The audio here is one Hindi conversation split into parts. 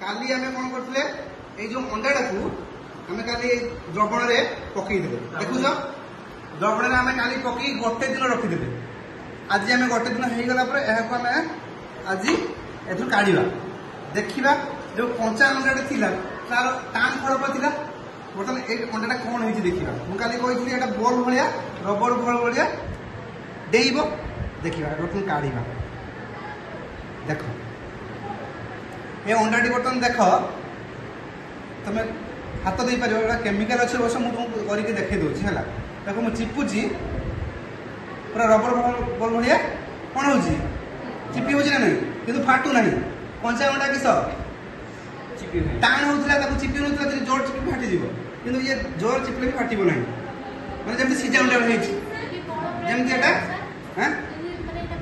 काली आम कौन करते जो अंडाटा को आम काली द्रवण में पकईदे देखुच द्रवण में आम काली पकई गोटे दिन रखीदे आज आम गोटे दिन हो गला आम आज ए काढ़ा देखा जो कंचा अंडाटे थी तार टाण खड़प था बर्तमान ये अंडाटा कौन हो देखा मुझे कही बल भाया रबर बल भाया डेब देखा बर्तमान काढ़ा देख ये अंडाटी बर्तमान देख तुम हाथ दे पार केमिकाल अच्छे बस मुझे करके देखे दूसरी है देख मुझे चिपुची पूरा रबर बल भाया कौन हो चिपी हो ना कि फाटू ना कंचा अंडा किस टाण होता चिपी ना जोर चिपी फाटी कि ये जोर चिपले भी फाटब ना मैंने जमी सीजा अंडा जमी हाँ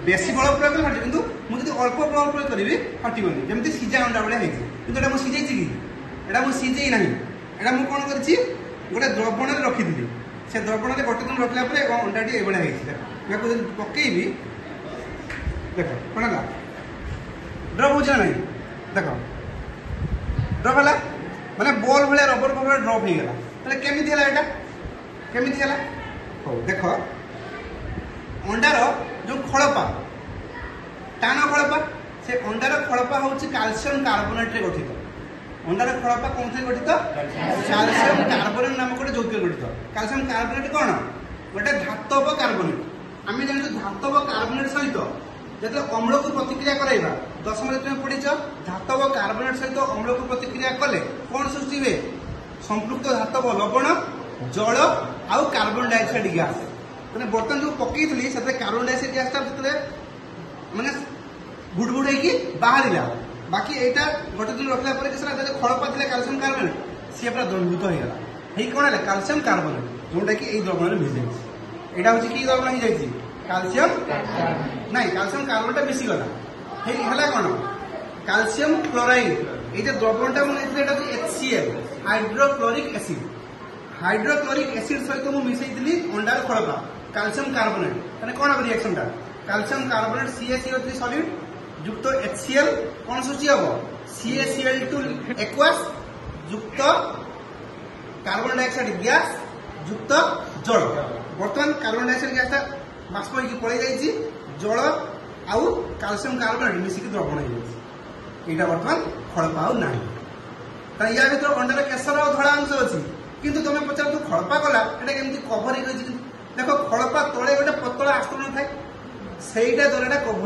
बेसी बल प्रयोग कले फाटे कि मुझे अल्प बल प्रयोग करी फाटबनी जमी सीजा अंडा भाया कि मुझे सीझे कि एटा मुझे सीझे ना एटा मुझे कौन कर गोटे द्रवण में रखीदी से द्रवण में गोटे दिन रखला अंडाटी ये पकईबी देख कौन है ड्रप हो ना देख ड्रप है मैंने बल भाया रबर बल भाया ड्रप हो गला केमी है केमी हो देख अंडार जो खड़पा टाण खड़पा से अंडार खड़पा हूँ कैल्शियम कार्बोनेट गठित अंडार खड़पा कौन थे गठित कैल्शियम कार्बोनेट नामक गोटे यौगिक गठित कैल्शियम कार्बोनेट कौन गोटे धातव कार्बोनेट आम जानते धातव कार्बोनेट सहित जो अम्ल को प्रतिक्रिया कराइबा 10वीं तुम पढ़ी धातव कार्बोनेट सहित अम्ल को प्रतिक्रिया कले कौन सृष्टि हुए संपृक्त धातव लवण जल आउ कार्बन डाइऑक्साइड गैस मैंने बर्तमान जो पकई से कार्बन डाइऑक्साइड गैस जो मैंने बुड़बुड़ बाहर बाकी यहाँ गोटे दिन रखला खड़पा थे कैल्शियम कार्बोनेट सी पूरा द्रवीभूत हो गला कौन है कैल्शियम कार्बोनेट जोटा कि द्रवण में मिल जाए यहाँ हूँ कि द्रवण हो जाए कैल्शियम नहीं कैल्शियम कार्बोनेट मिसीगला है कौन कैल्शियम क्लोराइड ये द्रवणटा मुझे HCl हाइड्रोक्लोरिक एसिड सहित मुझे मिसई अंडार खड़पा कैल्शियम कार्बोनेट मैंने कौन हम रिएक्शनटा कैल्शियम कार्बोनेट CaCO3 सॉलिड युक्त HCl कौन सृष्टि हम CaCl2 एक्वास युक्त कार्बन डाइऑक्साइड गैस युक्त जल बर्तमान कार्बन डाइऑक्साइड गैसटा बाष्प हो पड़े जाइए जल आउ कैल्शियम कार्बोनेट मिसिक द्रवण हो यहाँ बर्तमान खड़पा आउ ना या भर अंडार केसर और धड़ा अंश अच्छी किंतु तुम पचार तू खड़पा गला केमती कभर देख खड़पा तले गोटे पतला आस्तरण थाए से द्वारा कभर